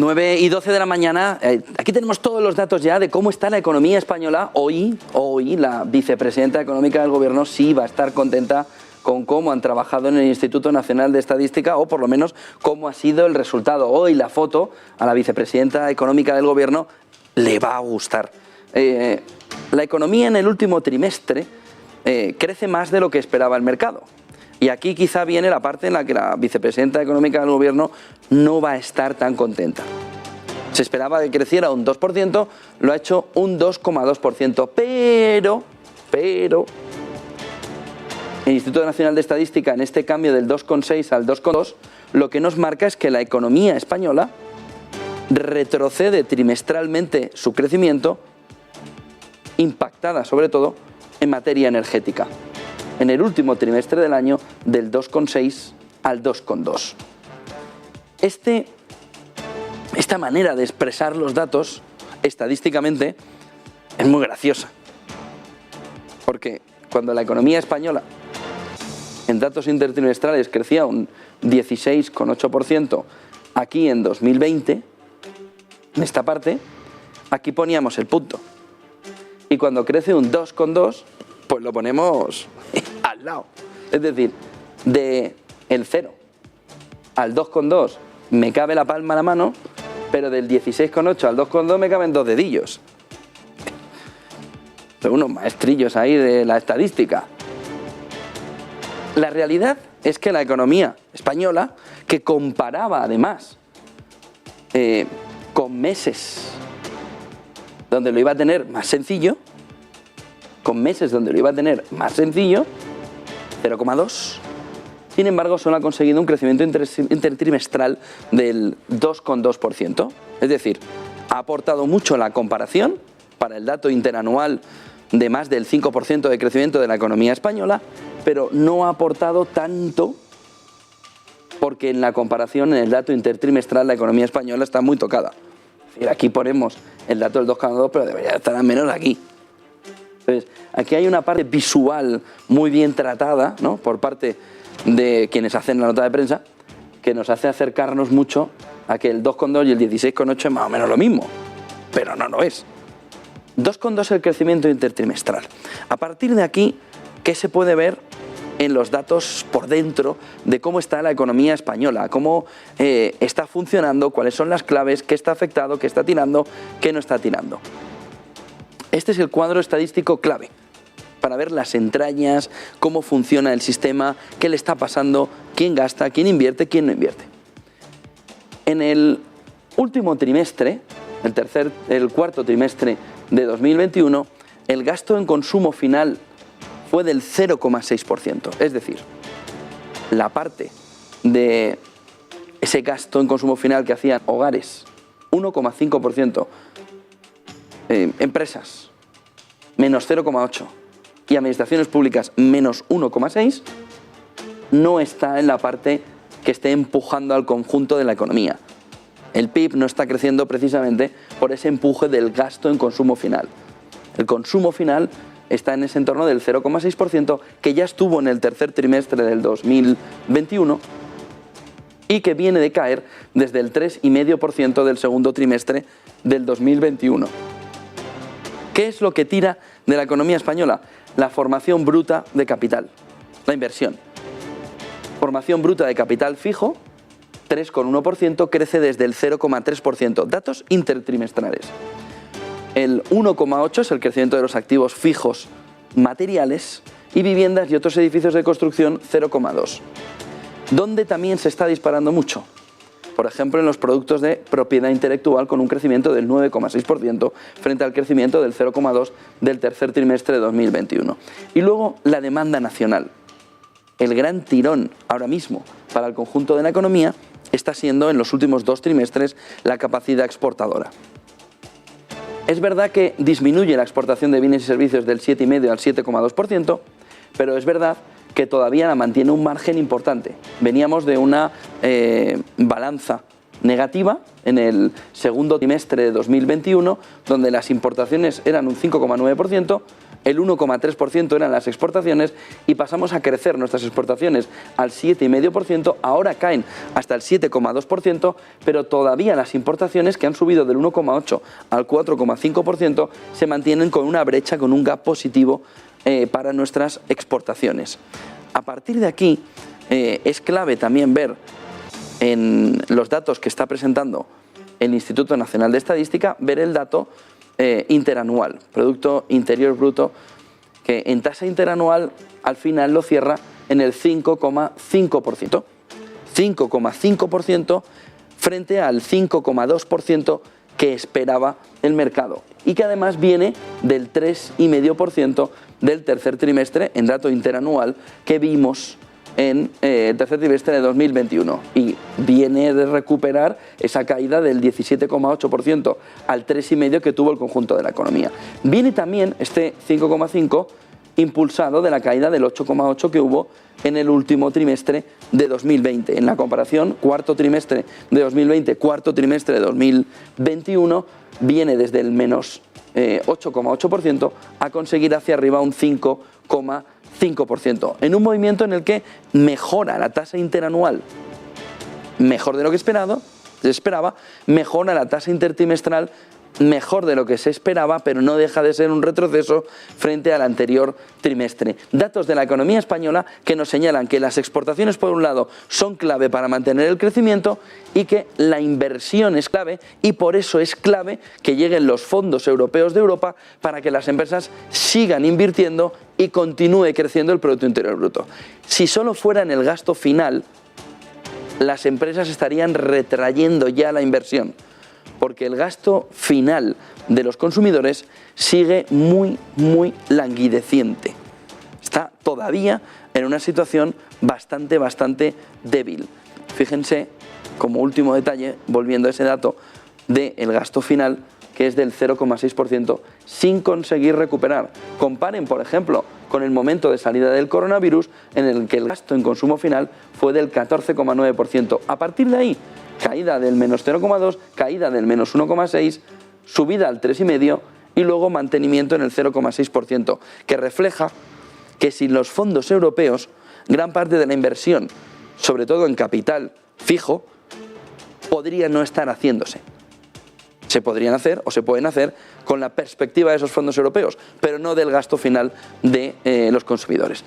9:12 de la mañana, aquí tenemos todos los datos ya de cómo está la economía española. Hoy la vicepresidenta económica del Gobierno sí va a estar contenta con cómo han trabajado en el Instituto Nacional de Estadística, o por lo menos cómo ha sido el resultado. Hoy la foto a la vicepresidenta económica del Gobierno le va a gustar. La economía en el último trimestre crece más de lo que esperaba el mercado. Y aquí quizá viene la parte en la que la vicepresidenta económica del Gobierno no va a estar tan contenta. Se esperaba que creciera un 2%, lo ha hecho un 2,2%, pero el Instituto Nacional de Estadística, en este cambio del 2,6 al 2,2, lo que nos marca es que la economía española retrocede trimestralmente su crecimiento, impactada sobre todo en materia energética. En el último trimestre del año, del 2,6 al 2,2. Esta manera de expresar los datos estadísticamente es muy graciosa, porque cuando la economía española en datos intertrimestrales crecía un 16,8% aquí en 2020, en esta parte, aquí poníamos el punto. Y cuando crece un 2,2, pues lo ponemos al lado. Es decir, de el 0 al 2,2 me cabe la palma de la mano, pero del 16,8 al 2,2 me caben 2 dedillos. Son unos maestrillos ahí de la estadística. La realidad es que la economía española, que comparaba además con meses donde lo iba a tener más sencillo, 0,2. Sin embargo, solo ha conseguido un crecimiento intertrimestral del 2,2%. Es decir, ha aportado mucho la comparación para el dato interanual de más del 5% de crecimiento de la economía española, pero no ha aportado tanto porque en la comparación, en el dato intertrimestral, la economía española está muy tocada. Es decir, aquí ponemos el dato del 2,2, pero debería estar al menos aquí. Entonces, aquí hay una parte visual muy bien tratada, ¿no?, por parte de quienes hacen la nota de prensa, que nos hace acercarnos mucho a que el 2,2 y el 16,8 es más o menos lo mismo, pero no lo es. 2,2 es el crecimiento intertrimestral. A partir de aquí, ¿qué se puede ver en los datos por dentro de cómo está la economía española? ¿Cómo está funcionando? ¿Cuáles son las claves? ¿Qué está afectado? ¿Qué está tirando? ¿Qué no está tirando? Este es el cuadro estadístico clave para ver las entrañas, cómo funciona el sistema, qué le está pasando, quién gasta, quién invierte, quién no invierte. En el último trimestre, el cuarto trimestre de 2021, el gasto en consumo final fue del 0,6%. Es decir, la parte de ese gasto en consumo final que hacían hogares, 1,5%, empresas, menos 0,8%, y administraciones públicas, menos 1,6%, no está en la parte que esté empujando al conjunto de la economía. El PIB no está creciendo precisamente por ese empuje del gasto en consumo final. El consumo final está en ese entorno del 0,6%, que ya estuvo en el tercer trimestre del 2021 y que viene de caer desde el 3,5% del segundo trimestre del 2021. ¿Qué es lo que tira de la economía española? La formación bruta de capital, la inversión. Formación bruta de capital fijo, 3,1%, crece desde el 0,3%. Datos intertrimestrales. El 1,8% es el crecimiento de los activos fijos materiales, y viviendas y otros edificios de construcción, 0,2%. ¿Dónde también se está disparando mucho? Por ejemplo, en los productos de propiedad intelectual, con un crecimiento del 9,6% frente al crecimiento del 0,2% del tercer trimestre de 2021. Y luego la demanda nacional. El gran tirón ahora mismo para el conjunto de la economía está siendo en los últimos 2 trimestres la capacidad exportadora. Es verdad que disminuye la exportación de bienes y servicios del 7,5% al 7,2%, pero es verdad que todavía la mantiene un margen importante. Veníamos de una balanza negativa en el segundo trimestre de 2021, donde las importaciones eran un 5,9%, el 1,3% eran las exportaciones y pasamos a crecer nuestras exportaciones al 7,5%, ahora caen hasta el 7,2%, pero todavía las importaciones, que han subido del 1,8 al 4,5%, se mantienen con una brecha, con un gap positivo para nuestras exportaciones. A partir de aquí es clave también ver en los datos que está presentando el Instituto Nacional de Estadística, ver el dato interanual, Producto Interior Bruto, que en tasa interanual al final lo cierra en el 5,5%. 5,5% frente al 5,2% que esperaba el mercado y que además viene del 3,5% del tercer trimestre en dato interanual que vimos en el tercer trimestre de 2021 y viene de recuperar esa caída del 17,8% al 3,5% que tuvo el conjunto de la economía. Viene también este 5,5% impulsado de la caída del 8,8% que hubo en el último trimestre de 2020. En la comparación, cuarto trimestre de 2020, cuarto trimestre de 2021, viene desde el menos 8,8% a conseguir hacia arriba un 5,5%, en un movimiento en el que mejora la tasa interanual, mejor de lo que se esperaba, mejora la tasa intertrimestral, mejor de lo que se esperaba, pero no deja de ser un retroceso frente al anterior trimestre. Datos de la economía española que nos señalan que las exportaciones, por un lado, son clave para mantener el crecimiento y que la inversión es clave, y por eso es clave que lleguen los fondos europeos de Europa para que las empresas sigan invirtiendo y continúe creciendo el Producto Interior Bruto. Si solo fuera en el gasto final, las empresas estarían retrayendo ya la inversión, porque el gasto final de los consumidores sigue muy languideciente. Está todavía en una situación bastante débil. Fíjense, como último detalle, volviendo a ese dato del gasto final, que es del 0,6%, sin conseguir recuperar. Comparen, por ejemplo, con el momento de salida del coronavirus, en el que el gasto en consumo final fue del 14,9%. A partir de ahí, caída del menos 0,2, caída del menos 1,6, subida al 3,5 y luego mantenimiento en el 0,6%, que refleja que sin los fondos europeos, gran parte de la inversión, sobre todo en capital fijo, podría no estar haciéndose. Se podrían hacer o se pueden hacer con la perspectiva de esos fondos europeos, pero no del gasto final de los consumidores.